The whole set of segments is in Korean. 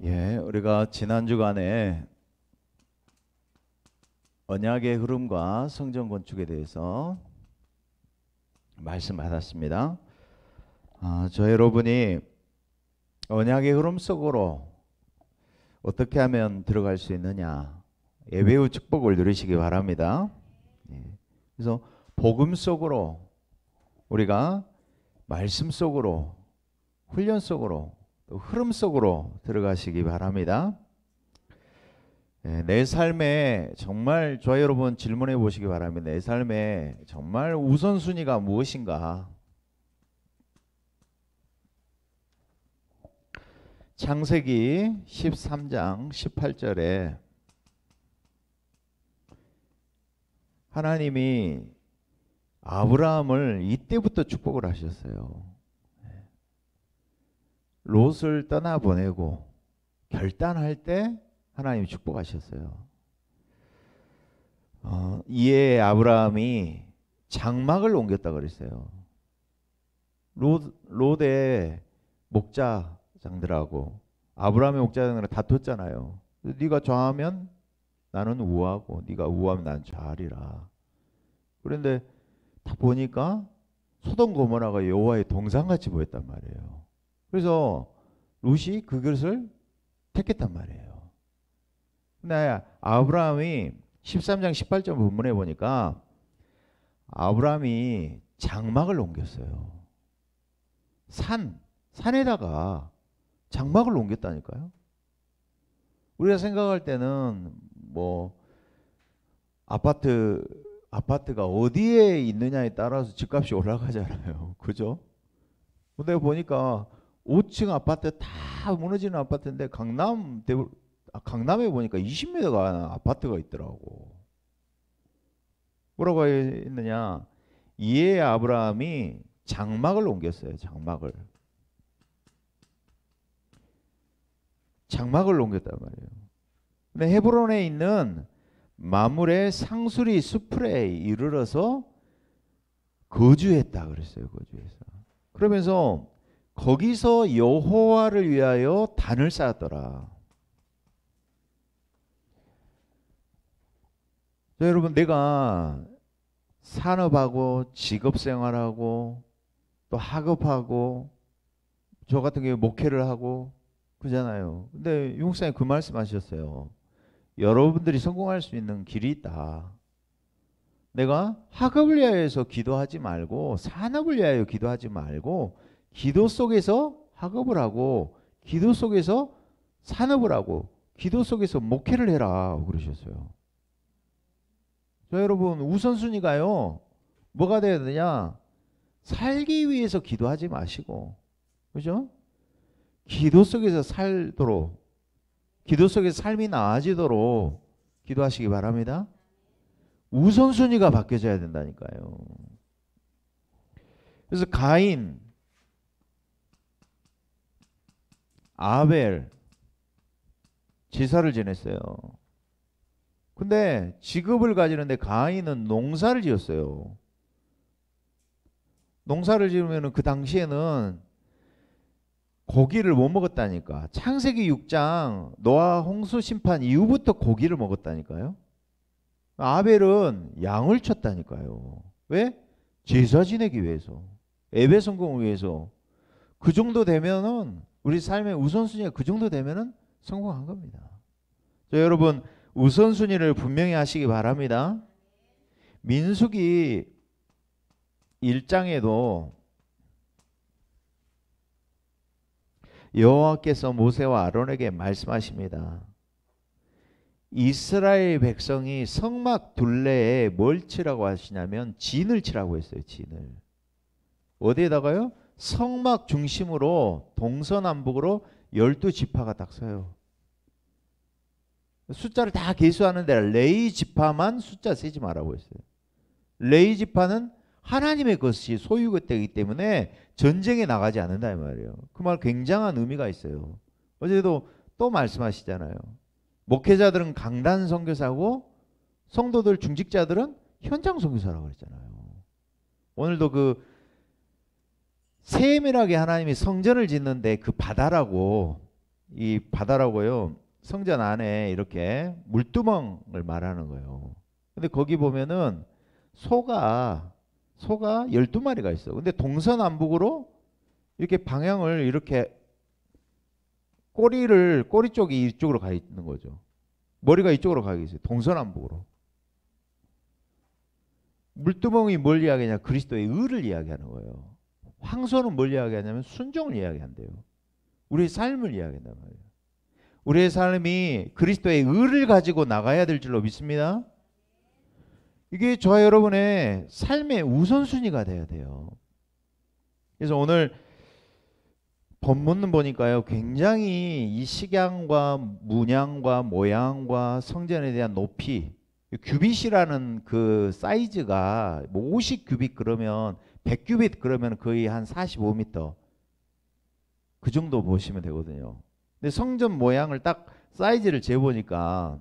우리가 지난 주간에 언약의 흐름과 성전 건축에 대해서 말씀 받았습니다. 저 여러분이 언약의 흐름 속으로 어떻게 하면 들어갈 수 있느냐, 예배 후 축복을 누리시기 바랍니다. 그래서 복음 속으로, 우리가 말씀 속으로, 훈련 속으로, 또 흐름 속으로 들어가시기 바랍니다. 내 삶에 정말 저와 여러분 질문해 보시기 바랍니다. 내 삶에 정말 우선순위가 무엇인가? 창세기 13장 18절에 하나님이 아브라함을 이때부터 축복을 하셨어요. 롯을 떠나보내고 결단할 때 하나님이 축복하셨어요. 이에 아브라함이 장막을 옮겼다 그랬어요. 롯의 목자장들하고 아브라함의 목자장들은 다퉜잖아요. 네가 좌하면 나는 우하고 네가 우하면 나는 좌하리라. 그런데 딱 보니까 소돔 고모라가 여호와의 동상같이 보였단 말이에요. 그래서 롯이 그것을 택했단 말이에요. 근데 아브라함이 13장 18절 본문에 보니까 아브라함이 장막을 옮겼어요. 산에다가 장막을 옮겼다니까요. 우리가 생각할 때는 뭐 아파트가 어디에 있느냐에 따라서 집값이 올라가잖아요. 그죠? 근데 보니까 5층 아파트 다 무너지는 아파트인데 강남에 보니까 20m가 아파트가 있더라고. 뭐라고 했느냐? 이에 아브라함이 장막을 옮겼어요. 장막을 옮겼단 말이에요. 근데 헤브론에 있는 마물의 상수리 수풀에 이르러서 거주했다 그랬어요. 거주해서. 그러면서 거기서 여호와를 위하여 단을 쌓았더라. 여러분, 내가 산업하고 직업생활하고 또 학업하고 저 같은 경우에 목회를 하고 그러잖아요. 근데 유목사님 그 말씀하셨어요. 여러분들이 성공할 수 있는 길이 있다. 내가 학업을 위하여서 기도하지 말고 산업을 위하여 기도하지 말고 기도 속에서 학업을 하고 기도 속에서 산업을 하고 기도 속에서 목회를 해라 그러셨어요. 자, 여러분, 우선순위가요 뭐가 돼야 되냐? 살기 위해서 기도하지 마시고, 그죠? 기도 속에서 살도록, 기도 속에서 삶이 나아지도록 기도하시기 바랍니다. 우선순위가 바뀌어져야 된다니까요. 그래서 가인, 아벨 제사를 지냈어요. 근데 직업을 가지는데 가인은 농사를 지었어요. 농사를 지으면 그 당시에는 고기를 못 먹었다니까. 창세기 6장 노아 홍수 심판 이후부터 고기를 먹었다니까요. 아벨은 양을 쳤다니까요. 왜? 제사 지내기 위해서, 예배 성공을 위해서. 그 정도 되면은 우리 삶의 우선순위가 그 정도 되면은 성공한 겁니다. 자, 여러분, 우선순위를 분명히 하시기 바랍니다. 민수기 1장에도 여호와께서 모세와 아론에게 말씀하십니다. 이스라엘 백성이 성막 둘레에 뭘 치라고 하시냐면 진을 치라고 했어요. 진을. 어디에다가요? 성막 중심으로 동서남북으로 12지파가 딱 서요. 숫자를 다 계수하는데 레위 지파만 숫자 세지 말라고 했어요. 레위 지파는 하나님의 것이 소유되기 때문에 전쟁에 나가지 않는다 이 말이에요. 그 말 굉장한 의미가 있어요. 어제도 또 말씀하시잖아요. 목회자들은 강단 선교사고 성도들 중직자들은 현장 선교사라고 그랬잖아요. 오늘도 그 세밀하게 하나님이 성전을 짓는데 그 바다라고 이 바다라고요. 성전 안에 이렇게 물두멍을 말하는 거예요. 근데 거기 보면은 소가 12마리가 있어. 근데 동서남북으로 이렇게 방향을 이렇게 꼬리 쪽이 이쪽으로 가 있는 거죠. 머리가 이쪽으로 가 있어요. 동서남북으로. 물두멍이 뭘 이야기하냐? 그리스도의 의를 이야기하는 거예요. 황소는 뭘 이야기하냐면 순종을 이야기한대요. 우리의 삶을 이야기한단 말이에요. 우리의 삶이 그리스도의 의를 가지고 나가야 될 줄로 믿습니다. 이게 저와 여러분의 삶의 우선순위가 돼야 돼요. 그래서 오늘 본문은 보니까요, 굉장히 이 식양과 문양과 모양과 성전에 대한 높이, 규빗이라는 그 사이즈가 뭐 50규빗 그러면 100규빗 그러면 거의 한 45m 그 정도 보시면 되거든요. 근데 성전 모양을 딱 사이즈를 재보니까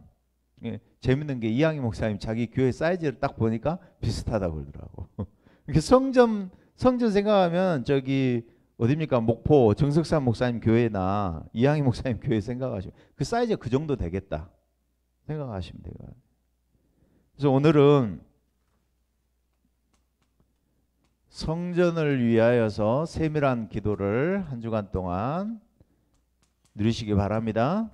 재밌는 게 이항희 목사님 자기 교회 사이즈를 딱 보니까 비슷하다고 그러더라고. 이렇게 성전 생각하면 저기 어딥니까? 목포 정석삼 목사님 교회나 이항희 목사님 교회 생각하시면 그 사이즈가 그 정도 되겠다 생각하시면 돼요. 그래서 오늘은 성전을 위하여서 세밀한 기도를 한 주간 동안 누리시기 바랍니다.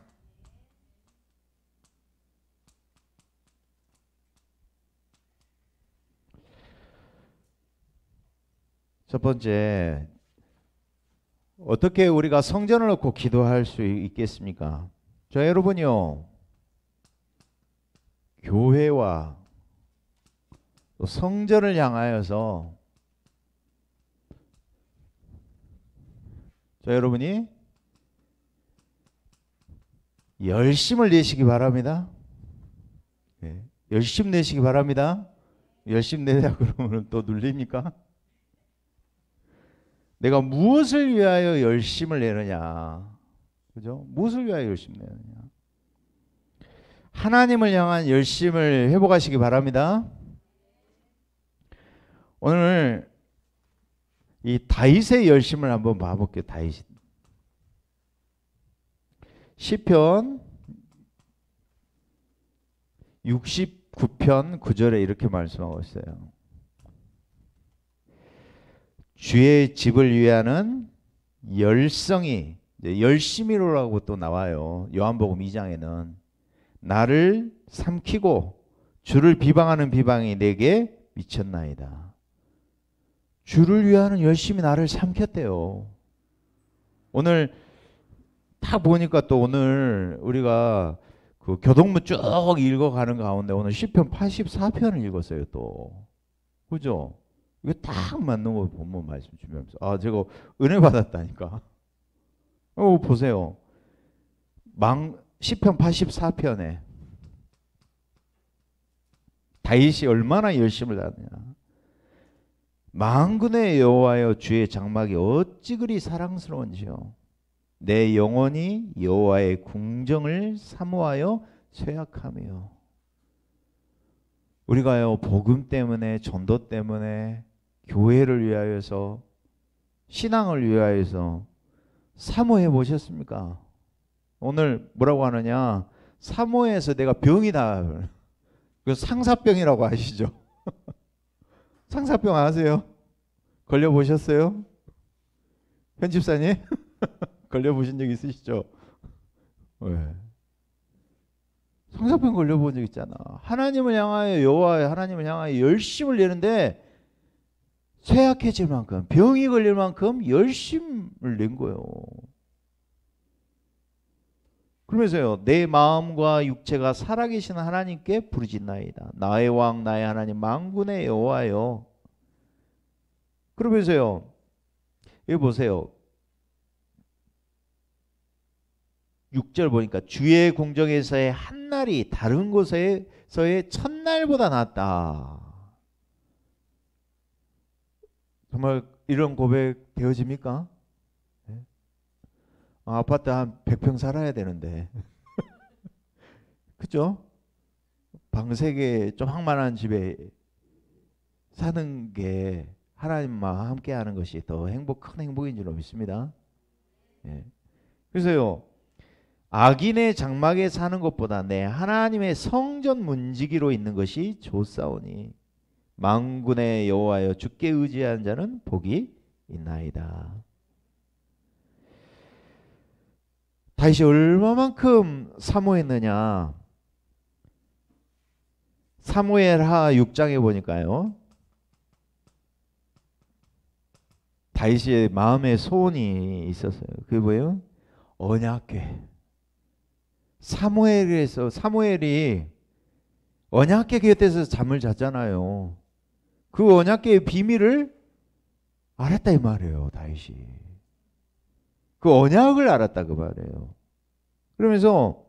첫 번째, 어떻게 우리가 성전을 놓고 기도할 수 있겠습니까? 저 여러분이요, 교회와 또 성전을 향하여서 저 여러분이 열심을 내시기 바랍니다. 네, 열심 내시기 바랍니다. 열심 내자 그러면 또 눌립니까? 내가 무엇을 위하여 열심을 내느냐, 그죠? 무엇을 위하여 열심을 내느냐? 하나님을 향한 열심을 회복하시기 바랍니다. 오늘 이 다윗의 열심을 한번 봐볼게요. 다윗 시편 69편 9절에 이렇게 말씀하고 있어요. 주의 집을 위하는 열성이, 열심히로라고 또 나와요. 요한복음 2장에는 나를 삼키고 주를 비방하는 비방이 내게 미쳤나이다. 주를 위하는 열심이 나를 삼켰대요. 오늘 딱 보니까 또 오늘 우리가 그 교동문 쭉 읽어가는 가운데 오늘 시편 84편을 읽었어요 또. 그죠? 이거 딱 맞는 거 본문 말씀 주면서 아 제가 은혜 받았다니까. 보세요. 시편 84편에 다윗이 얼마나 열심을 다하느냐. 만군의 여호와여 주의 장막이 어찌 그리 사랑스러운지요. 내 영혼이 여호와의 궁정을 사모하여 쇠약하며. 우리가요 복음 때문에 전도 때문에 교회를 위하여서 신앙을 위하여서 사모해 보셨습니까? 오늘 뭐라고 하느냐? 사모해서 내가 병이다. 그 상사병이라고 아시죠? 상사병 아세요? 걸려보셨어요? 편집사님? 걸려보신 적 있으시죠? 왜? 상사병 걸려본 적 있잖아. 하나님을 향하여 여호와의 하나님을 향하여 열심을 내는데 쇠약해질 만큼 병이 걸릴 만큼 열심을 낸 거예요. 그러면서요 내 마음과 육체가 살아계신 하나님께 부르짖나이다. 나의 왕 나의 하나님 만군의 여호와여. 그러면서요 여기 보세요 6절 보니까 주의 궁정에서의 한날이 다른 곳에서의 첫날보다 낫다. 정말 이런 고백 되어집니까? 네? 아파트 한 100평 살아야 되는데 그죠? 방 3개 좀 황만한 집에 사는 게 하나님과 함께 하는 것이 더 큰 행복인 줄로 믿습니다. 네. 그래서요 악인의 장막에 사는 것보다 내 하나님의 성전 문지기로 있는 것이 좋사오니 만군의 여호와여 주께 의지하는 자는 복이 있나이다. 다윗이 얼마만큼 사모했느냐. 사무엘하 6장에 보니까요, 다윗의 마음의 소원이 있었어요. 그게 뭐예요? 언약궤. 사무엘이 언약궤 곁에서 잠을 잤잖아요. 그 언약궤의 비밀을 알았다 이 말이에요. 다윗이 그 언약을 알았다 그 말이에요. 그러면서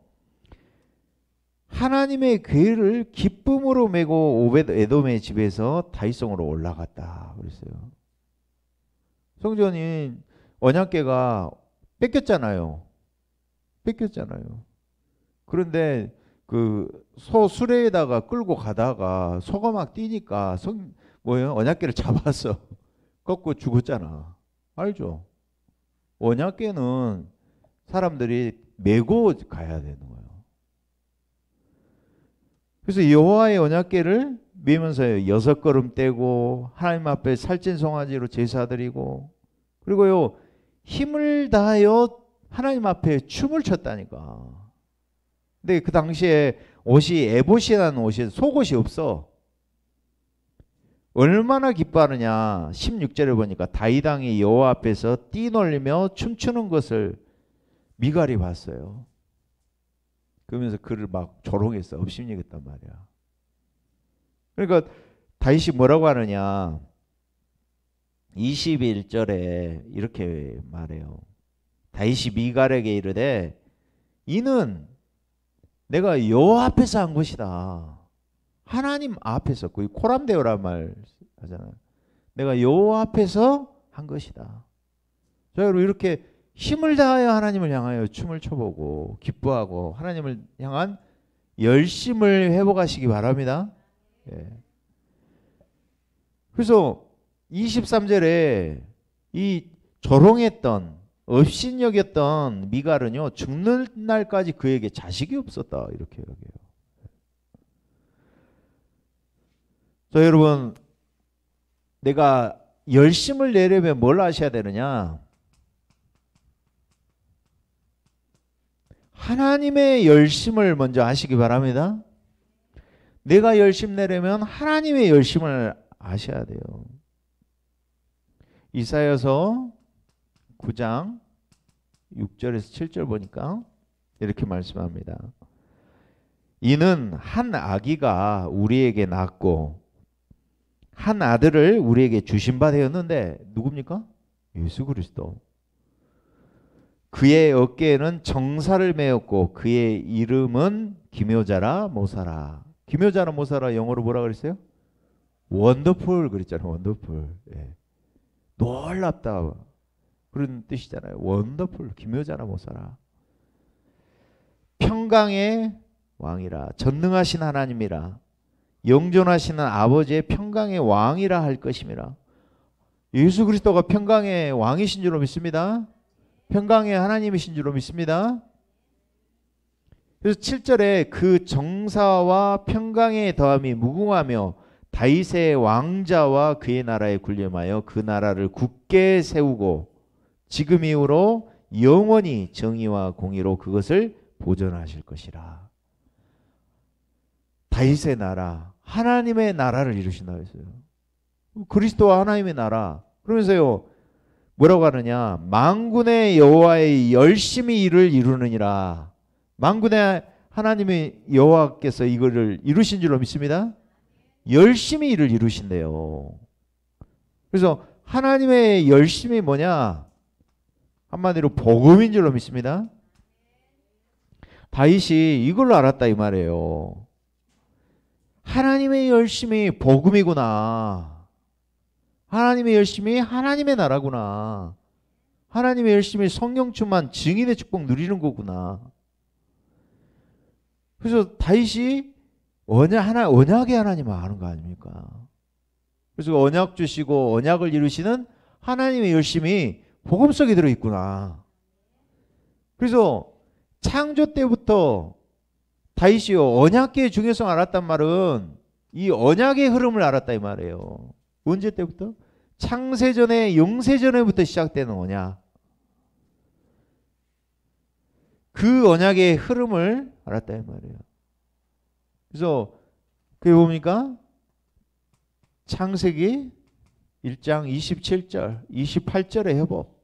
하나님의 궤를 기쁨으로 메고 오벳 에돔의 집에서 다윗성으로 올라갔다 그랬어요. 성전이 언약궤가 뺏겼잖아요. 그런데 그 소 수레에다가 끌고 가다가 소가 막 뛰니까 언약궤를 잡았어. 꺾고 죽었잖아. 알죠? 언약궤는 사람들이 메고 가야 되는 거예요. 그래서 여호와의 언약궤를 메면서 6걸음 떼고 하나님 앞에 살찐 송아지로 제사드리고, 그리고요 힘을 다하여 하나님 앞에 춤을 췄다니까. 근데 그 당시에 옷이 에봇이라는 옷이 속옷이 없어. 얼마나 기뻐하느냐. 16절에 보니까 다윗 왕이 여호와 앞에서 뛰놀리며 춤추는 것을 미갈이 봤어요. 그러면서 그를 막 조롱했어. 업심여겼단 말이야. 그러니까 다윗이 뭐라고 하느냐. 21절에 이렇게 말해요. 다윗이 미갈에게 이르되 이는 내가 여호와 앞에서 한 것이다. 하나님 앞에서, 거의 코람데오란 말 하잖아요. 내가 여호와 앞에서 한 것이다. 자, 여러분 이렇게 힘을 다하여 하나님을 향하여 춤을 춰보고 기뻐하고 하나님을 향한 열심을 회복하시기 바랍니다. 예. 그래서 23절에 이 조롱했던 업신여겼던 미갈은요 죽는 날까지 그에게 자식이 없었다 이렇게 여겨요. 자, 여러분 내가 열심을 내려면 뭘 하셔야 되느냐. 하나님의 열심을 먼저 하시기 바랍니다. 내가 열심 내려면 하나님의 열심을 아셔야 돼요. 이사야서 9장 6절에서 7절 보니까 이렇게 말씀합니다. 이는 한 아기가 우리에게 낳고 한 아들을 우리에게 주신 바 되었는데, 누굽니까? 예수 그리스도. 그의 어깨에는 정사를 메었고 그의 이름은 기묘자라 모사라. 기묘자라 모사라 영어로 뭐라 그랬어요? 원더풀 그랬잖아요. 원더풀. 예. 놀랍다 그런 뜻이잖아요. 원더풀, 기묘자라 모사라. 평강의 왕이라, 전능하신 하나님이라, 영존하시는 아버지의 평강의 왕이라 할 것임이라. 예수 그리스도가 평강의 왕이신 줄로 믿습니다. 평강의 하나님이신 줄로 믿습니다. 그래서 7절에 그 정사와 평강의 더함이 무궁하며 다윗의 왕자와 그의 나라에 군림하여 그 나라를 굳게 세우고 지금 이후로 영원히 정의와 공의로 그것을 보존하실 것이라. 다윗의 나라, 하나님의 나라를 이루신다 했어요. 그리스도와 하나님의 나라. 그러면서요 뭐라고 하느냐. 만군의 여호와의 열심히 일을 이루느니라. 만군의 하나님의 여호와께서 이거를 이루신 줄로 믿습니다. 열심히 일을 이루신대요. 그래서 하나님의 열심이 뭐냐. 한마디로 복음인 줄로 믿습니다. 다윗이 이걸 알았다 이 말이에요. 하나님의 열심이 복음이구나. 하나님의 열심이 하나님의 나라구나. 하나님의 열심이 성령 충만 증인의 축복 누리는 거구나. 그래서 다윗이 언약의 하나님을 아는 거 아닙니까? 그래서 언약 주시고 언약을 이루시는 하나님의 열심이 복음 속에 들어있구나. 그래서 창조 때부터 다윗이요 언약계의 중요성을 알았단 말은 이 언약의 흐름을 알았다 이 말이에요. 언제 때부터? 창세전에 영세전에부터 시작되는 언약. 그 언약의 흐름을 알았다 이 말이에요. 그래서 그게 뭡니까? 창세기 1장 27절 28절의 회복.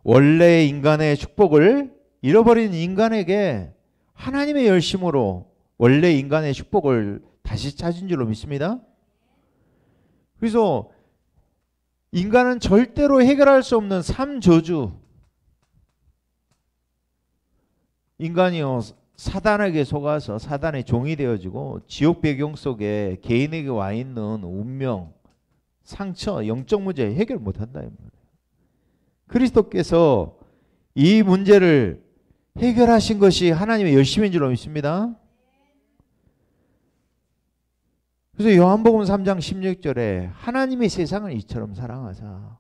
원래 인간의 축복을 잃어버린 인간에게 하나님의 열심으로 원래 인간의 축복을 다시 찾은 줄로 믿습니다. 그래서 인간은 절대로 해결할 수 없는 삼저주, 인간이요 사단에게 속아서 사단의 종이 되어지고 지옥 배경 속에 개인에게 와 있는 운명, 상처, 영적 문제 해결 못한다 이 말이에요. 그리스도께서 이 문제를 해결하신 것이 하나님의 열심인 줄로 믿습니다. 그래서 요한복음 3장 16절에 하나님의 세상을 이처럼 사랑하사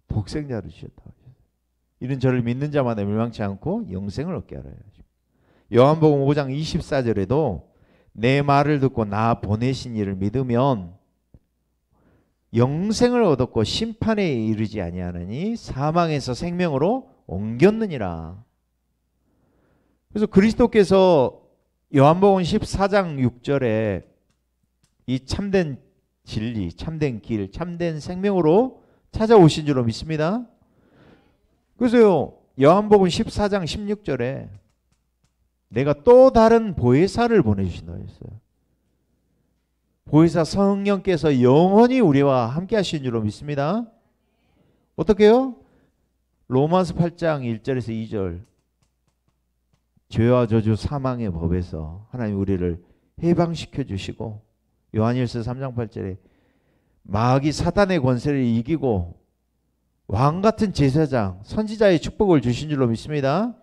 독생자를 주셨다고 하셨어요. 이는 저를 믿는 자마다 멸망치 않고 영생을 얻게 하려 하십니다. 요한복음 5장 24절에도 내 말을 듣고 나 보내신 이를 믿으면 영생을 얻었고 심판에 이르지 아니하느니 사망에서 생명으로 옮겼느니라. 그래서 그리스도께서 요한복음 14장 6절에 이 참된 진리, 참된 길, 참된 생명으로 찾아오신 줄로 믿습니다. 그래서요 요한복음 14장 16절에 내가 또 다른 보혜사를 보내주신다고 했어요. 보혜사 성령께서 영원히 우리와 함께 하신 줄로 믿습니다. 어떻게요? 로마서 8장 1절에서 2절 죄와 저주 사망의 법에서 하나님 우리를 해방시켜 주시고 요한일서 3장 8절에 마귀 사단의 권세를 이기고 왕같은 제사장 선지자의 축복을 주신 줄로 믿습니다.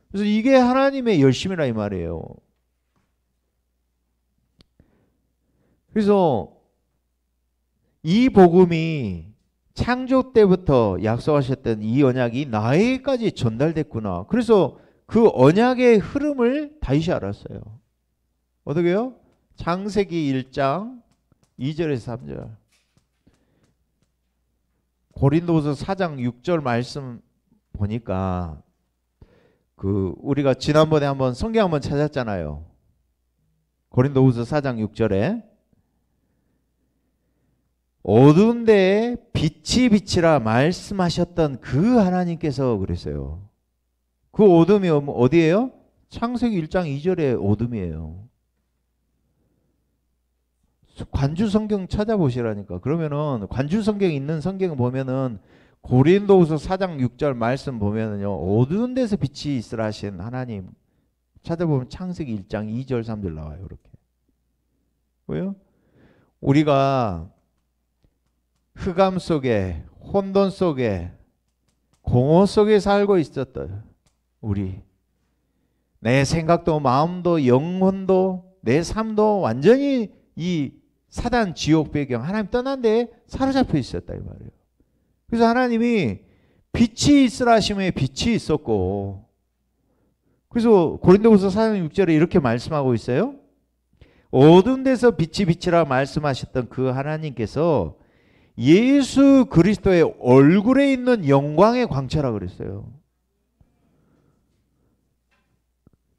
그래서 이게 하나님의 열심이라 이 말이에요. 그래서 이 복음이 창조 때부터 약속하셨던 이 언약이 나에게까지 전달됐구나. 그래서 그 언약의 흐름을 다윗이 알았어요. 어떻게요? 창세기 1장 2절에서 3절, 고린도후서 4장 6절 말씀 보니까 우리가 지난번에 한번 성경 한번 찾았잖아요. 고린도후서 4장 6절에 어두운 데에 빛이 비치라 말씀하셨던 그 하나님께서 그랬어요. 그 어둠이 어디예요? 창세기 1장 2절의 어둠이에요. 관주 성경 찾아보시라니까. 그러면은 관주 성경 있는 성경 보면은 고린도후서 4장 6절 말씀 보면은요 어두운 데서 빛이 있으라 하신 하나님 찾아보면 창세기 1장 2절 3절 나와요. 이렇게 뭐요? 우리가 흑암 속에 혼돈 속에 공허 속에 살고 있었던 우리, 내 생각도 마음도 영혼도 내 삶도 완전히 이 사단 지옥 배경 하나님 떠난 데에 사로잡혀 있었다 이 말이에요. 그래서 하나님이 빛이 있으라 하시면 빛이 있었고, 그래서 고린도후서 4장 6절에 이렇게 말씀하고 있어요. 어두운 데서 빛이 비치라 말씀하셨던 그 하나님께서 예수 그리스도의 얼굴에 있는 영광의 광채라 그랬어요.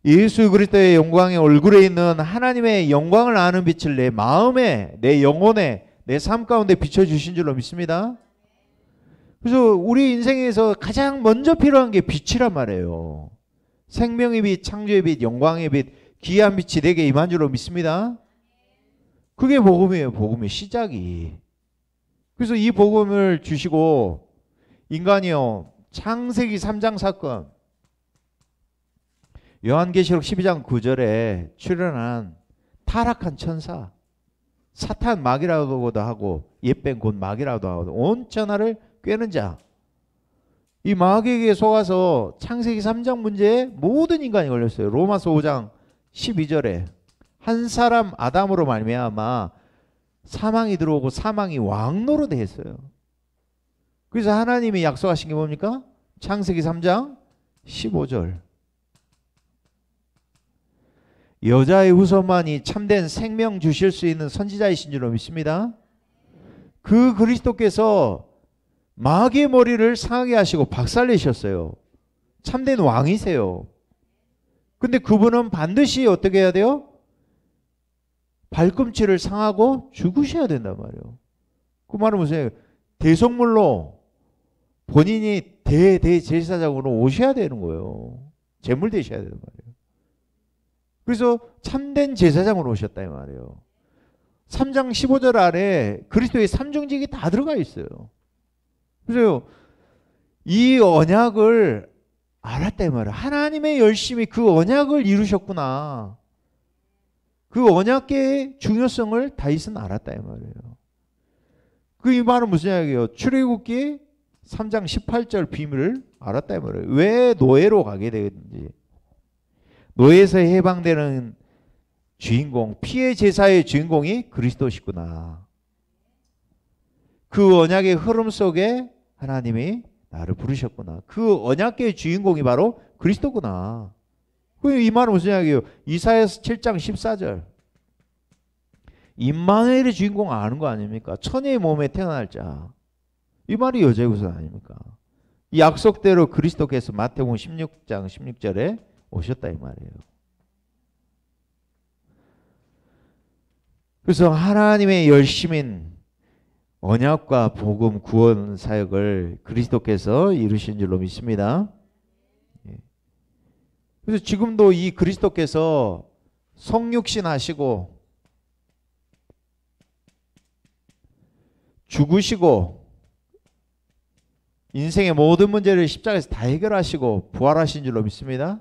예수 그리스도의 영광의 얼굴에 있는 하나님의 영광을 아는 빛을 내 마음에, 내 영혼에, 내 삶 가운데 비춰주신 줄로 믿습니다. 그래서 우리 인생에서 가장 먼저 필요한 게 빛이란 말이에요. 생명의 빛, 창조의 빛, 영광의 빛, 귀한 빛이 내게 임한 줄로 믿습니다. 그게 복음이에요. 복음의 시작이. 그래서 이 복음을 주시고 인간이요 창세기 3장 사건, 요한계시록 12장 9절에 출현한 타락한 천사 사탄 마귀라고도 하고 옛뱀 곧 마귀라고도 하고 온 천하를 꿰는 자, 이 마귀에게 속아서 창세기 3장 문제에 모든 인간이 걸렸어요. 로마서 5장 12절에 한 사람 아담으로 말미암아 사망이 들어오고 사망이 왕노로 됐어요. 그래서 하나님이 약속하신 게 뭡니까? 창세기 3장 15절. 여자의 후손만이 참된 생명 주실 수 있는 선지자이신 줄로 믿습니다. 그 그리스도께서 마귀의 머리를 상하게 하시고 박살내셨어요. 참된 왕이세요. 근데 그분은 반드시 어떻게 해야 돼요? 발꿈치를 상하고 죽으셔야 된단 말이에요. 그 말은 무슨 대속물로 본인이 대제사장으로 오셔야 되는 거예요. 제물 되셔야 되는 말이에요. 그래서 참된 제사장으로 오셨다 이 말이에요. 3장 15절 아래 그리스도의 삼중직이 다 들어가 있어요. 그래서 이 언약을 알았다 이 말이에요. 하나님의 열심히 그 언약을 이루셨구나. 그 언약의 중요성을 다윗은 알았다 이 말이에요. 그 이 말은 무슨 이야기예요? 출애굽기 3장 18절 비밀을 알았다 이 말이에요. 왜 노예로 가게 되는지. 노예에서 해방되는 주인공, 피의 제사의 주인공이 그리스도시구나. 그 언약의 흐름 속에 하나님이 나를 부르셨구나. 그 언약의 주인공이 바로 그리스도구나. 이 말은 무슨 이야기예요? 이사야서 7장 14절. 임마누엘의 주인공 아는 거 아닙니까? 처녀의 몸에 태어날 자. 이 말이 여자의 후손 아닙니까? 이 약속대로 그리스도께서 마태복음 16장 16절에 오셨다 이 말이에요. 그래서 하나님의 열심인 언약과 복음 구원 사역을 그리스도께서 이루신 줄로 믿습니다. 그래서 지금도 이 그리스도께서 성육신 하시고 죽으시고 인생의 모든 문제를 십자가에서 다 해결하시고 부활하신 줄로 믿습니다.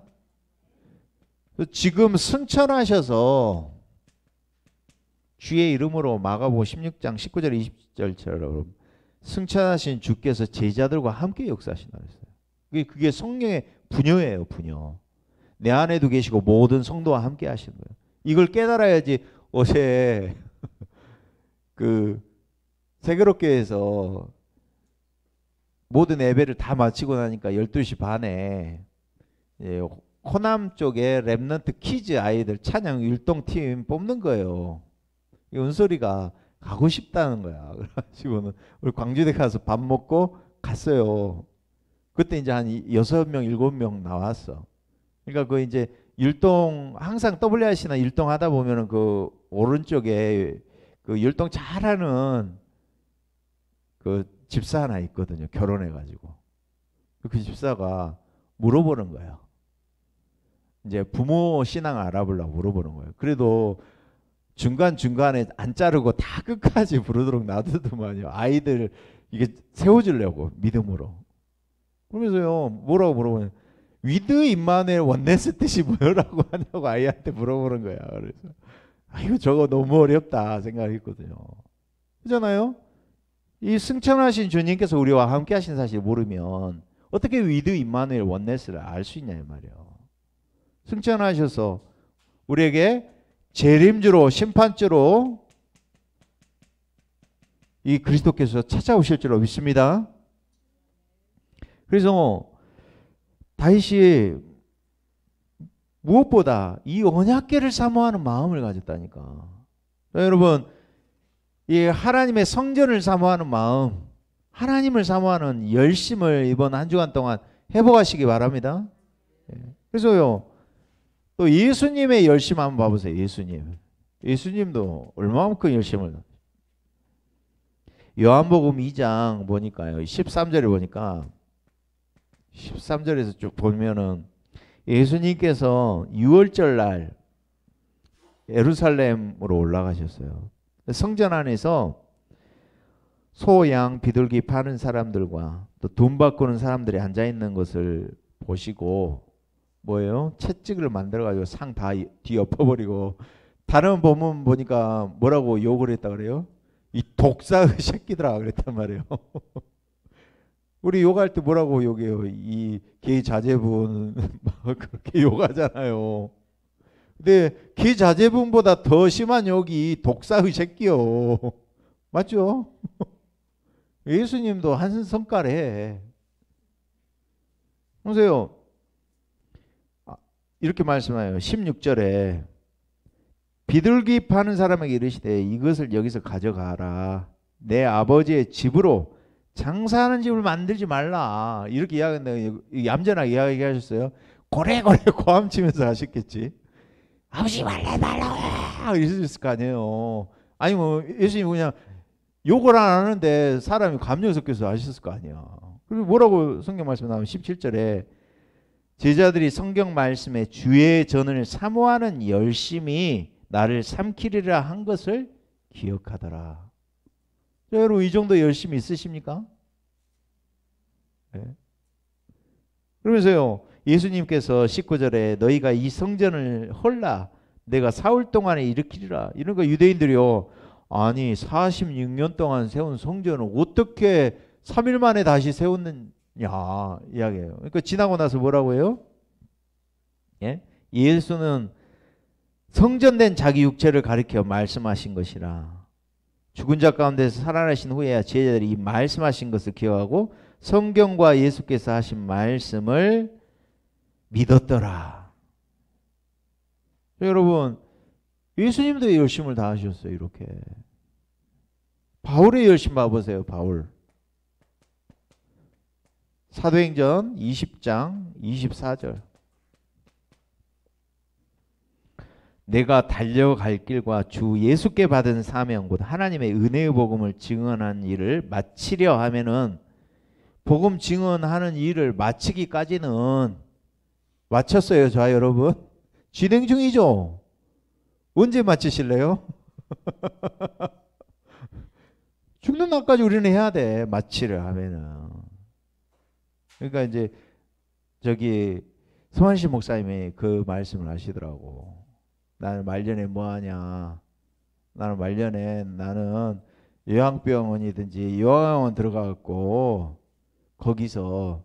지금 승천하셔서 주의 이름으로 마가복음 16장 19절 20절처럼 승천하신 주께서 제자들과 함께 역사하신다 그랬어요. 그게 성령의 분여예요. 분여. 내 안에도 계시고 모든 성도와 함께 하시는 거예요. 이걸 깨달아야지. 어제 그 세계롭교회에서 모든 예배를 다 마치고 나니까 12시 반에 호남 쪽에 랩넌트 키즈 아이들 찬양 율동팀 뽑는 거예요. 은솔이가 가고 싶다는 거야. 그래가지고는 우리 광주대 가서 밥 먹고 갔어요. 그때 이제 한 6명, 7명 나왔어. 그러니까 그 이제 율동 항상 WRC나 율동 하다 보면은 그 오른쪽에 그 율동 잘하는 그 집사 하나 있거든요. 결혼해가지고. 그 집사가 물어보는 거예요. 이제 부모 신앙 알아보려고 물어보는 거예요. 그래도 중간중간에 안 자르고 다 끝까지 부르도록 놔두더만요. 아이들 이게 세워주려고 믿음으로. 그러면서요. 뭐라고 물어보면 위드 임마누엘 원네스 뜻이 뭐라고 하냐고 아이한테 물어보는 거야. 그래서 이거 저거 너무 어렵다 생각했거든요. 그렇잖아요. 이 승천하신 주님께서 우리와 함께 하신 사실을 모르면 어떻게 위드 임마누엘 원네스를 알 수 있냐 이 말이에요. 승천하셔서 우리에게 재림주로 심판주로 이 그리스도께서 찾아오실 줄로 믿습니다. 그래서 다윗이 무엇보다 이 언약궤를 사모하는 마음을 가졌다니까. 여러분 이 하나님의 성전을 사모하는 마음, 하나님을 사모하는 열심을 이번 한 주간 동안 회복하시기 바랍니다. 그래서요 또 예수님의 열심 한번 봐보세요. 예수님도 얼마만큼 열심을. 요한복음 2장 보니까요 13절에 보니까 13절에서 쭉 보면은 예수님께서 6월절 날 예루살렘으로 올라가셨어요. 성전 안에서 소, 양, 비둘기 파는 사람들과 또 돈 바꾸는 사람들이 앉아 있는 것을 보시고 뭐예요? 채찍을 만들어 가지고 상 다 뒤엎어버리고 다른 본문 보니까 뭐라고 욕을 했다 그래요? 이 독사의 새끼들아 그랬단 말이에요. 우리 욕할 때 뭐라고 욕해요? 이 개 자제분 막 그렇게 욕하잖아요. 근데 개 자제분보다 더 심한 욕이 독사의 새끼요. 맞죠? 예수님도 한 성깔에 보세요. 이렇게 말씀해요. 16절에 비둘기 파는 사람에게 이르시되 이것을 여기서 가져가라. 내 아버지의 집으로 장사하는 집을 만들지 말라. 이렇게 이야기했는데 얌전하게 이야기하셨어요. 고래고래 고함치면서 하셨겠지. 아버지 말라 이랬을 거 아니에요. 아니 뭐 예수님이 그냥 욕을 안 하는데 사람이 감정 섞여서 하셨을 거 아니야. 그리고 뭐라고 성경 말씀 나오면 17절에 제자들이 성경 말씀에 주의 전을 사모하는 열심이 나를 삼키리라 한 것을 기억하더라. 여러분 이 정도 열심히 있으십니까? 네. 그러면서요 예수님께서 19절에 너희가 이 성전을 헐라 내가 사흘 동안에 일으키리라. 이런 거 유대인들이요. 아니 46년 동안 세운 성전을 어떻게 3일 만에 다시 세웠느냐 이야기해요. 그러니까 지나고 나서 뭐라고 해요? 예? 예수는 성전된 자기 육체를 가리켜 말씀하신 것이라. 죽은 자 가운데서 살아나신 후에야 제자들이 이 말씀하신 것을 기억하고 성경과 예수께서 하신 말씀을 믿었더라. 여러분 예수님도 열심을 다하셨어요. 이렇게 바울의 열심 봐보세요. 바울 사도행전 20장 24절 내가 달려갈 길과 주 예수께 받은 사명 곧 하나님의 은혜의 복음을 증언한 일을 마치려 하면은 복음 증언하는 일을 마치기까지는 마쳤어요. 자 여러분 진행 중이죠. 언제 마치실래요? 죽는 날까지 우리는 해야 돼. 마치려 하면은. 그러니까 이제 저기 서한시 목사님이 그 말씀을 하시더라고. 나는 말년에 뭐하냐. 나는 말년에 나는 요양병원이든지 요양원 들어가갖고 거기서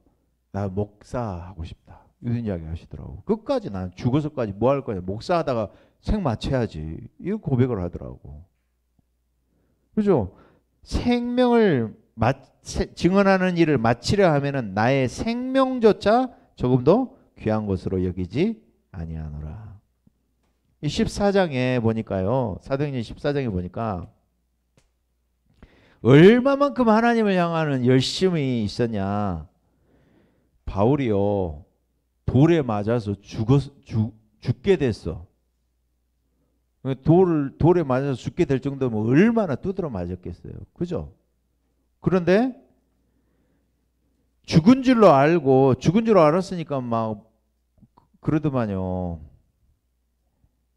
나 목사하고 싶다. 이런 이야기 하시더라고. 끝까지 난 죽어서까지 뭐 할 거냐. 목사하다가 생 마쳐야지. 이거 고백을 하더라고. 그죠? 생명을 증언하는 일을 마치려 하면은 나의 생명조차 조금 더 귀한 것으로 여기지 아니하노라. 이 14장에 보니까요. 사도행전 14장에 보니까 얼마만큼 하나님을 향하는 열심이 있었냐. 바울이요. 돌에 맞아서 죽게 됐어. 돌에 맞아서 죽게 될 정도면 얼마나 두드러 맞았겠어요. 그죠? 그런데 죽은 줄로 알았으니까 막 그러더만요.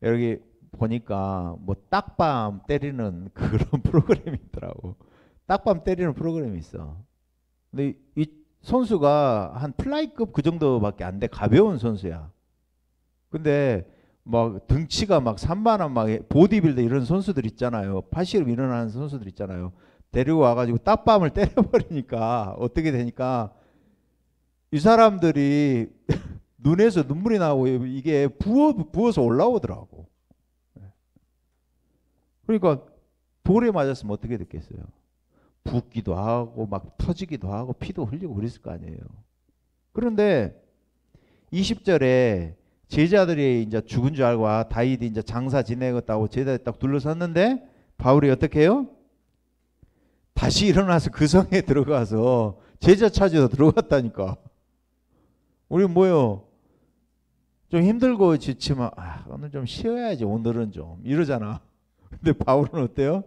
여기 보니까 뭐 딱밤 때리는 그런 프로그램이 있더라고. 딱밤 때리는 프로그램이 있어. 근데 이 선수가 한 플라이급 그 정도밖에 안 돼. 가벼운 선수야. 근데 막 등치가 막 산만한 막 보디빌더 이런 선수들 있잖아요. 팔씨름 일어나는 선수들 있잖아요. 데리고 와가지고 딱밤을 때려버리니까 어떻게 되니까 이 사람들이 눈에서 눈물이 나오고 이게 부어서 올라오더라고. 그러니까 돌에 맞았으면 어떻게 됐겠어요? 붓기도 하고 막 터지기도 하고 피도 흘리고 그랬을 거 아니에요. 그런데 20절에 제자들이 이제 죽은 줄 알고 다윗이 이제 장사 지내겠다고 제자들이 딱 둘러섰는데 바울이 어떻게 해요? 다시 일어나서 그 성에 들어가서 제자 찾으러 들어갔다니까. 우리 뭐요? 좀 힘들고 지치면 오늘 좀 쉬어야지 오늘은 좀 이러잖아. 근데 바울은 어때요?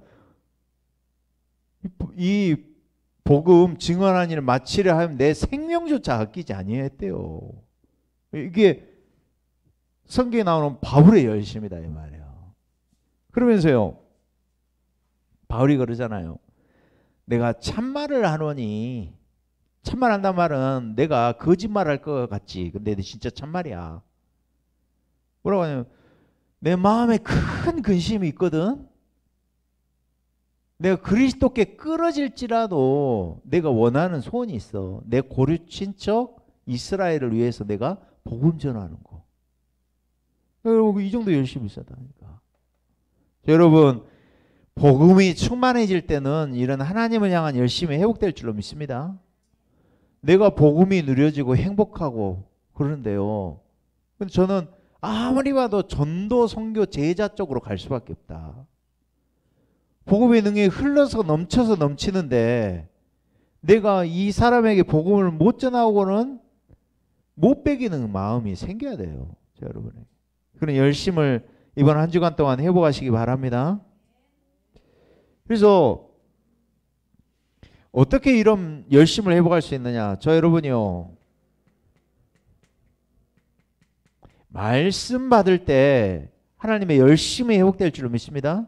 이 복음 증언한 일을 마치려 하면 내 생명조차 아끼지 아니했대요. 이게 성경에 나오는 바울의 열심이다 이 말이에요. 그러면서요 바울이 그러잖아요. 내가 참말을 하노니 참말한단 말은 내가 거짓말할 것 같지. 근데 진짜 참말이야. 뭐라고 하냐면 내 마음에 큰 근심이 있거든. 내가 그리스도께 끌어질지라도 내가 원하는 소원이 있어. 내 고려 친척 이스라엘을 위해서 내가 복음 전하는 거. 여러분 이 정도 열심히 있었다니까. 여러분 복음이 충만해질 때는 이런 하나님을 향한 열심이 회복될 줄로 믿습니다. 내가 복음이 누려지고 행복하고 그러는데요. 근데 저는 아무리 봐도 전도, 선교, 제자 쪽으로 갈 수밖에 없다. 복음의 능력이 흘러서 넘쳐서 넘치는데 내가 이 사람에게 복음을 못 전하고는 못 빼기는 마음이 생겨야 돼요. 여러분에게. 그런 열심을 이번 한 주간 동안 회복하시기 바랍니다. 그래서 어떻게 이런 열심을 회복할 수 있느냐? 저 여러분이요. 말씀 받을 때 하나님의 열심이 회복될 줄로 믿습니다.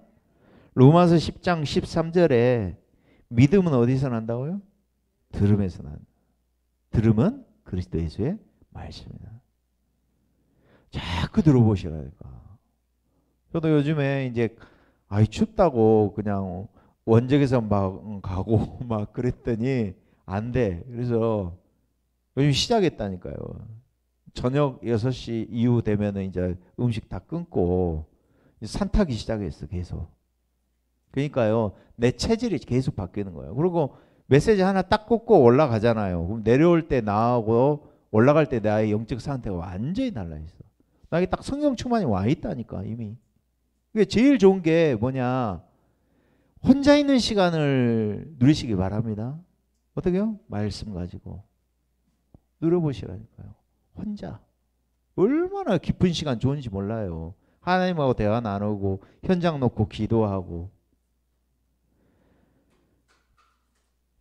로마서 10장 13절에 믿음은 어디서 난다고요? 들음에서 난다. 들음은 그리스도 예수의 말씀이다. 자꾸 들어보시라니까. 저도 요즘에 이제 춥다고 그냥 원적에서 막 가고 막 그랬더니 안 돼. 그래서 요즘 시작했다니까요. 저녁 6시 이후 되면은 이제 음식 다 끊고 산타기 시작했어. 계속. 그러니까요. 내 체질이 계속 바뀌는 거예요. 그리고 메시지 하나 딱 꽂고 올라가잖아요. 그럼 내려올 때 나하고 올라갈 때 나의 영적 상태가 완전히 달라 있어. 나에게 딱 성령 충만이 와 있다니까 이미. 그게 제일 좋은 게 뭐냐? 혼자 있는 시간을 누리시기 바랍니다. 어떻게요? 말씀 가지고 누려보시라니까요. 혼자. 얼마나 깊은 시간 좋은지 몰라요. 하나님하고 대화 나누고 현장 놓고 기도하고.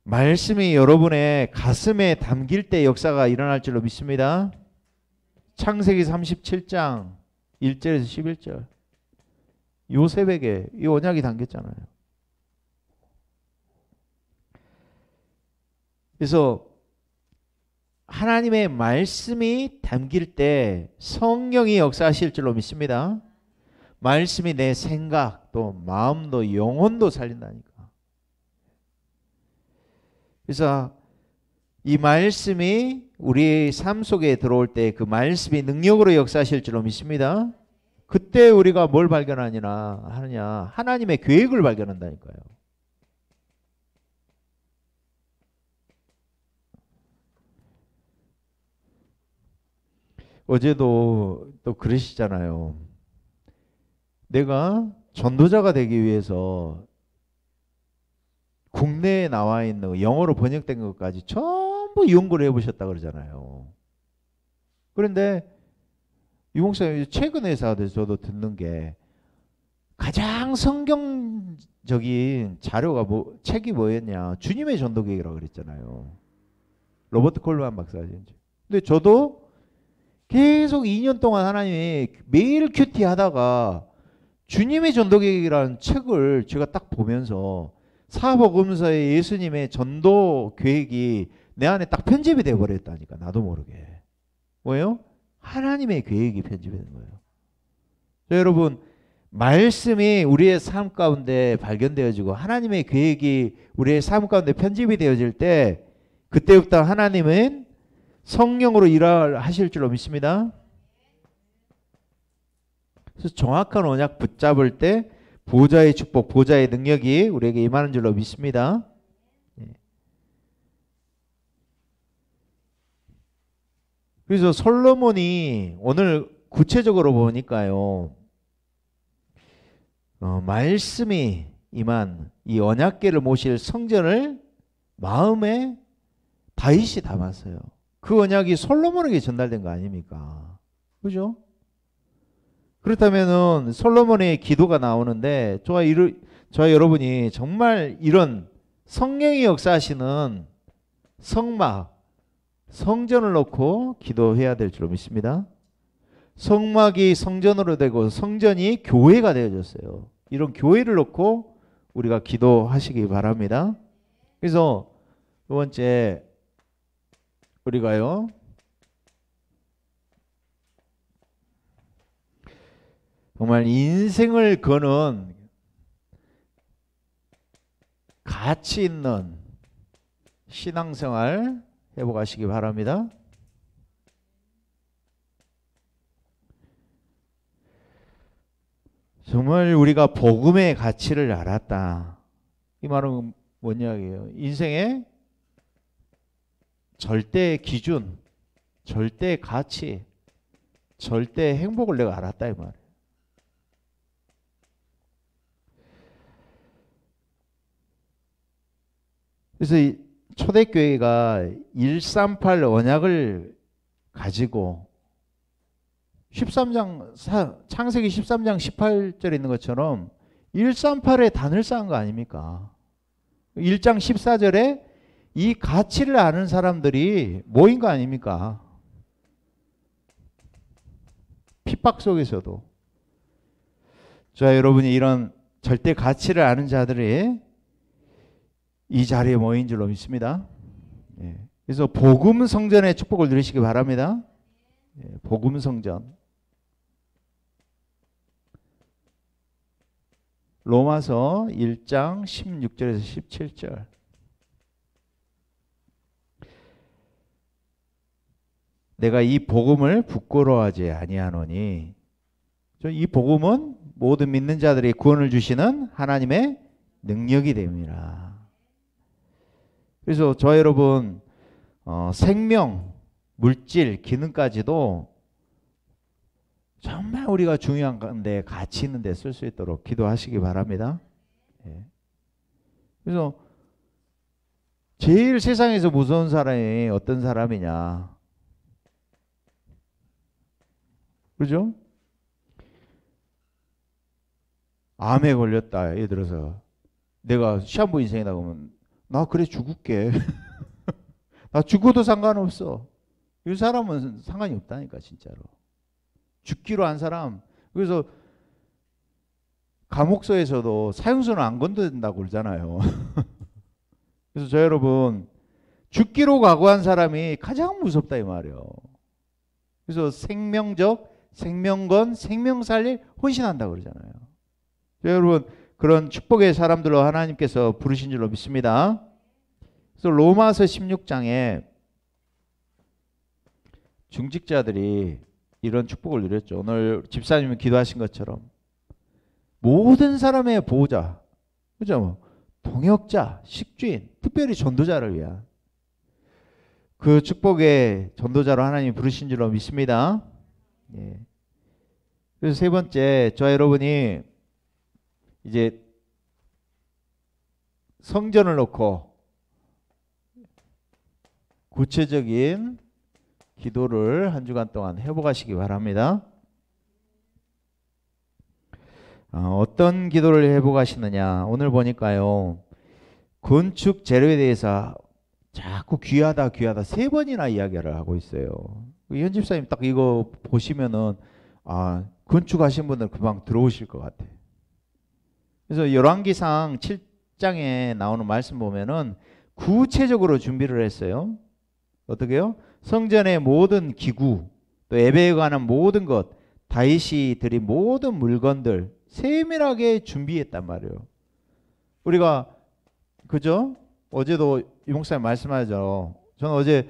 말씀이 여러분의 가슴에 담길 때 역사가 일어날 줄로 믿습니다. 창세기 37장 1절에서 11절. 요셉에게 이 언약이 담겼잖아요. 그래서 하나님의 말씀이 담길 때 성령이 역사하실 줄로 믿습니다. 말씀이 내 생각도 마음도 영혼도 살린다니까. 그래서 이 말씀이 우리 삶 속에 들어올 때 그 말씀이 능력으로 역사하실 줄로 믿습니다. 그때 우리가 뭘 발견하느냐 하나님의 계획을 발견한다니까요. 어제도 또 그러시잖아요. 내가 전도자가 되기 위해서 국내에 나와 있는 영어로 번역된 것까지 전부 연구를 해보셨다 그러잖아요. 그런데 유 목사님 최근에 저도 듣는 게 가장 성경적인 자료가 책이 뭐였냐? 주님의 전도계획이라고 그랬잖아요. 로버트 콜만 박사님. 근데 저도 계속 2년 동안 하나님이 매일 큐티 하다가 주님의 전도계획이라는 책을 제가 딱 보면서 사복음서의 예수님의 전도 계획이 내 안에 딱 편집이 되어버렸다니까. 나도 모르게. 뭐예요? 하나님의 계획이 편집되는 거예요. 여러분 말씀이 우리의 삶 가운데 발견되어지고 하나님의 계획이 우리의 삶 가운데 편집이 되어질 때 그때부터 하나님은 성령으로 일하실 줄로 믿습니다. 그래서 정확한 언약 붙잡을 때 보좌의 축복, 보좌의 능력이 우리에게 임하는 줄로 믿습니다. 그래서 솔로몬이 오늘 구체적으로 보니까요. 말씀이 임한 이 언약궤를 모실 성전을 마음에 다윗이 담았어요. 그 언약이 솔로몬에게 전달된 거 아닙니까? 그죠? 그렇다면은 솔로몬의 기도가 나오는데 저와 여러분이 정말 이런 성령이 역사하시는 성막, 성전을 놓고 기도해야 될 줄로 믿습니다. 성막이 성전으로 되고 성전이 교회가 되어졌어요. 이런 교회를 놓고 우리가 기도하시기 바랍니다. 그래서 두 번째 우리가요. 정말 인생을 거는 가치 있는 신앙생활 해보시기 바랍니다. 정말 우리가 복음의 가치를 알았다. 이 말은 뭔 이야기예요? 인생의 절대 기준, 절대 가치, 절대 행복을 내가 알았다 이 말이에요. 그래서 이 초대교회가 138 언약을 가지고 13장 창세기 13장 18절에 있는 것처럼 138에 단을 쌓은 거 아닙니까? 1장 14절에 이 가치를 아는 사람들이 모인 거 아닙니까? 핍박 속에서도. 자, 여러분이 이런 절대 가치를 아는 자들이 이 자리에 모인 줄로 믿습니다. 예. 그래서 복음 성전의 축복을 누리시기 바랍니다. 예. 복음 성전. 로마서 1장 16절에서 17절. 내가 이 복음을 부끄러워하지 아니하노니, 이 복음은 모든 믿는 자들이 구원을 주시는 하나님의 능력이 됩니다. 그래서 저 여러분 생명, 물질, 기능까지도 정말 우리가 중요한 건데 가치 있는 데 쓸 수 있도록 기도하시기 바랍니다. 예. 그래서 제일 세상에서 무서운 사람이 어떤 사람이냐? 그죠? 암에 걸렸다. 예를 들어서 내가 시한부 인생이다 그러면 나 그래 죽을게. 나 죽어도 상관없어. 이 사람은 상관이 없다니까 진짜로. 죽기로 한 사람. 그래서 감옥서에서도 사형수는 안 건든다고 그러잖아요. 그래서 저 여러분 죽기로 각오한 사람이 가장 무섭다 이 말이에요. 그래서 생명적, 생명건, 생명살릴 헌신한다고 그러잖아요. 여러분 그런 축복의 사람들로 하나님께서 부르신 줄로 믿습니다. 그래서 로마서 16장에 중직자들이 이런 축복을 누렸죠. 오늘 집사님이 기도하신 것처럼 모든 사람의 보호자, 그죠? 동역자, 식주인, 특별히 전도자를 위한 그 축복의 전도자로 하나님이 부르신 줄로 믿습니다. 예. 그래서 세 번째, 저 여러분이 이제 성전을 놓고 구체적인 기도를 한 주간 동안 해보가시기 바랍니다. 어떤 기도를 해보가시느냐? 오늘 보니까요, 건축 재료에 대해서 자꾸 귀하다 귀하다 세 번이나 이야기를 하고 있어요. 현 집사님 딱 이거 보시면은 건축하신 분들 금방 들어오실 것 같아. 그래서 열왕기상 7장에 나오는 말씀 보면은 구체적으로 준비를 했어요. 어떻게요? 성전의 모든 기구, 또 예배에 관한 모든 것, 다윗이 드린 모든 물건들 세밀하게 준비했단 말이에요. 우리가 그죠? 어제도 이 목사님 말씀하죠. 저는 어제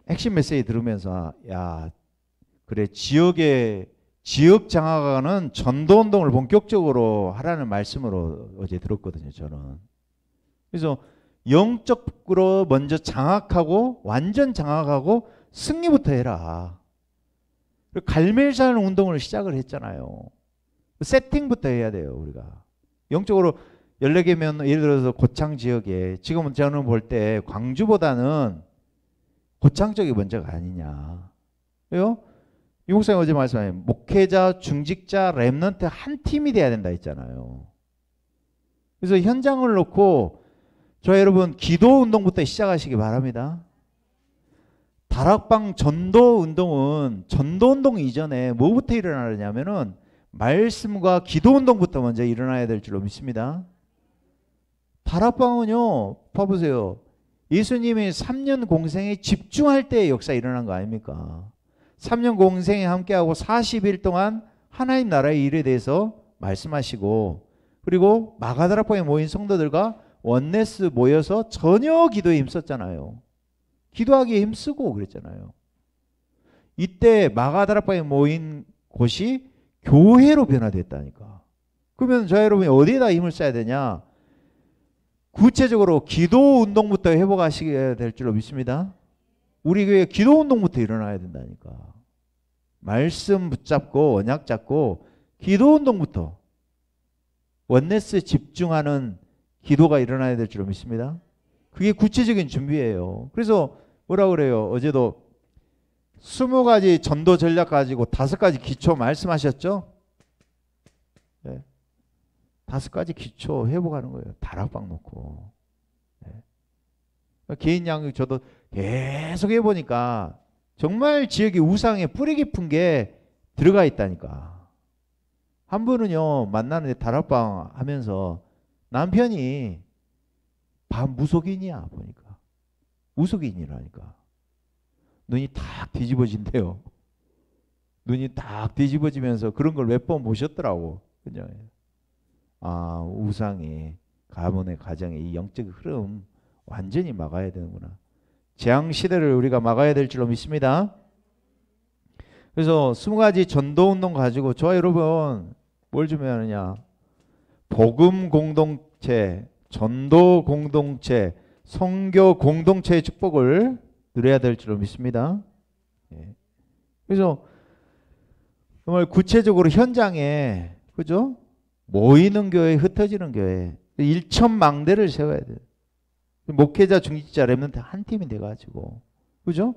핵심 메시지 들으면서 야 그래 지역 장악하는 전도운동을 본격적으로 하라는 말씀으로 어제 들었거든요. 저는. 그래서 영적으로 먼저 장악하고 완전 장악하고 승리부터 해라. 갈멜산 운동을 시작을 했잖아요. 세팅부터 해야 돼요. 우리가 영적으로 14개면 예를 들어서 고창 지역에 지금은 저는 볼 때 광주보다는 고창 쪽이 먼저가 아니냐. 왜요? 이 목사님 어제 말씀하신 목회자, 중직자, 렘넌트 한 팀이 돼야 된다 했잖아요. 그래서 현장을 놓고 저 여러분 기도 운동부터 시작하시기 바랍니다. 다락방 전도 운동은 전도 운동 이전에 뭐부터 일어나느냐면은 말씀과 기도 운동부터 먼저 일어나야 될 줄로 믿습니다. 다락방은요, 봐보세요. 예수님이 3년 공생에 집중할 때 역사 일어난 거 아닙니까? 3년 공생에 함께하고 40일 동안 하나님 나라의 일에 대해서 말씀하시고, 그리고 마가다락방에 모인 성도들과 원네스 모여서 전혀 기도에 힘썼잖아요. 기도하기에 힘쓰고 그랬잖아요. 이때 마가다락방에 모인 곳이 교회로 변화됐다니까. 그러면 저 여러분이 어디에다 힘을 써야 되냐? 구체적으로 기도 운동부터 회복하시게 될 줄로 믿습니다. 우리 교회 기도 운동부터 일어나야 된다니까. 말씀 붙잡고 언약 잡고 기도 운동부터 원네스에 집중하는 기도가 일어나야 될 줄 믿습니다. 그게 구체적인 준비예요. 그래서 뭐라 그래요? 어제도 20가지 전도 전략 가지고 5가지 기초 말씀하셨죠? 네. 5가지 기초 회복하는 거예요. 다락방 놓고. 네. 개인 양육 저도 계속 해보니까 정말 지역의 우상에 뿌리 깊은 게 들어가 있다니까. 한 분은요, 만나는데 다락방 하면서 남편이 무속인이야 보니까. 무속인이라니까. 눈이 탁 뒤집어진대요. 눈이 탁 뒤집어지면서 그런 걸 몇 번 보셨더라고. 그냥 아, 우상이 가문의 가정의 이 영적 흐름 완전히 막아야 되는구나. 재앙 시대를 우리가 막아야 될 줄로 믿습니다. 그래서 20가지 전도 운동 가지고 저와 여러분 뭘 준비하느냐? 복음 공동체, 전도 공동체, 선교 공동체의 축복을 누려야 될 줄로 믿습니다. 예. 그래서 정말 구체적으로 현장에 그죠? 모이는 교회, 흩어지는 교회, 일천망대를 세워야 돼요. 목회자, 중직자, 렘넌트 한 팀이 돼가지고 그죠?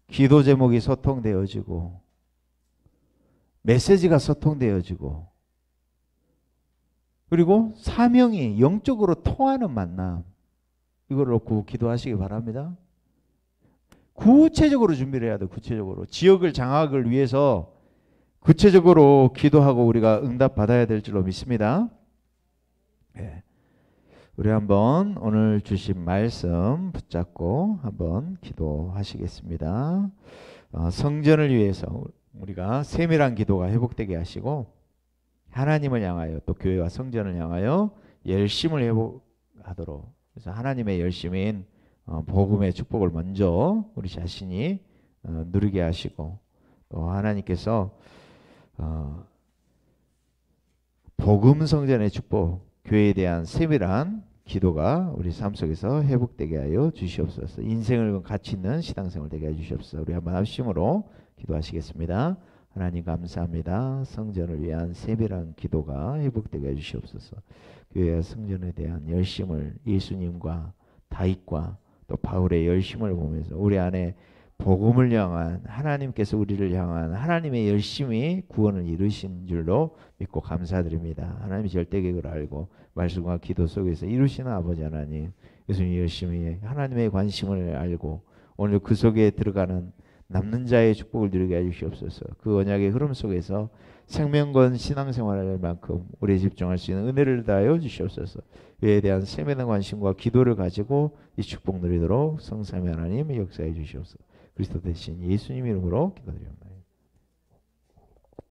기도 제목이 소통되어지고 메시지가 소통되어지고 그리고 사명이 영적으로 통하는 만남 이걸 놓고 기도하시기 바랍니다. 구체적으로 준비를 해야 돼요. 구체적으로 지역을 장악을 위해서 구체적으로 기도하고 우리가 응답 받아야 될 줄로 믿습니다. 네. 우리 한번 오늘 주신 말씀 붙잡고 한번 기도하시겠습니다. 성전을 위해서 우리가 세밀한 기도가 회복되게 하시고 하나님을 향하여 또 교회와 성전을 향하여 열심을 회복하도록 그래서 하나님의 열심인 복음의 축복을 먼저 우리 자신이 누리게 하시고 또 하나님께서 복음 성전의 축복 교회에 대한 세밀한 기도가 우리 삶 속에서 회복되게 하여 주시옵소서. 인생을 가치 있는 신앙생활 되게 해 주시옵소서. 우리 한번 합심으로 기도하시겠습니다. 하나님 감사합니다. 성전을 위한 세밀한 기도가 회복되게 해 주시옵소서. 교회와 성전에 대한 열심을 예수님과 다윗과 또 바울의 열심을 보면서 우리 안에 복음을 향한 하나님께서 우리를 향한 하나님의 열심이 구원을 이루신 줄로 믿고 감사드립니다. 하나님이 절대계획을 알고 말씀과 기도 속에서 이루시는 아버지 하나님 예수님 열심히 하나님의 관심을 알고 오늘 그 속에 들어가는 남는 자의 축복을 누리게 해주시옵소서. 그 언약의 흐름 속에서 생명건 신앙생활할 만큼 우리에 집중할 수 있는 은혜를 다하여 주시옵소서. 그에 대한 세밀한 관심과 기도를 가지고 이 축복 누리도록 성삼위 하나님 역사해 주시옵소서. 그리스도 대신 예수님 이름으로 기도드립니다.